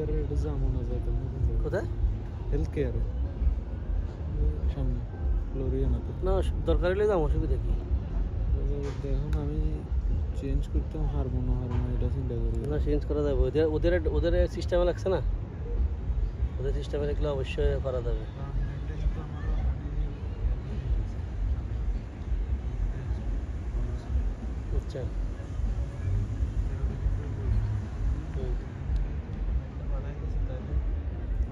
কেয়ারের এটা যেমন আছে কোথায় হেলথ কেয়ারে সামনে ফ্লোরিয়ানাতে না দরকার হলে যাবো, অসুবিধা কি? দেখুন আমি চেঞ্জ করতে পারবো না এটা চিন্তা করি না চেঞ্জ করা যাবে, ওদের ওদের সিস্টেমে লাগছে না, ওদের সিস্টেমে লিখলে অবশ্যই করা যাবে। আচ্ছা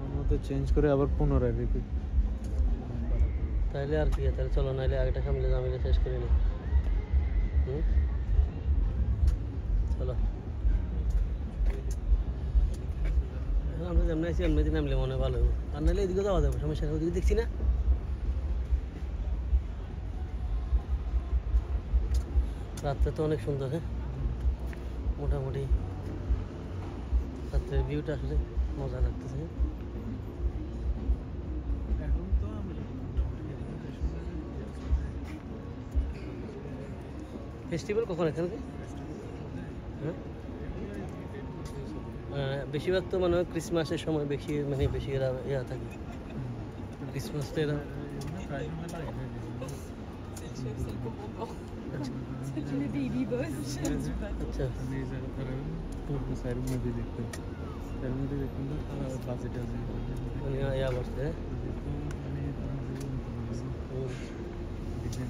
আমাদের চেঞ্জ করে আবার পুনরায় রিপিট, তাহলে আর কি, তাহলে চলো নাহলে আগেটা সামলে জামিলে শেষ করে নি। চলো আমরা যেমন আছি এমনি নামলে মনে হয় ভালো হবে, আর নাহলে এদিকে যাওয়া যাবে, সমস্যা নেই, ওদিকে দেখছি না রাতটা তো অনেক সুন্দর। হ্যাঁ মোটামুটি রাত্রের ভিউটা আসলে মজা লাগতেছে। ফেস্টিভ্যাল কখন এখানে? হ্যাঁ বেশিরভাগ তো মানে ক্রিসমাসের সময় বেশি, মানে বেশি এরা ইয়া থাকে, ক্রিসমাস তো এরা ইয়া করছে। ডিজাইন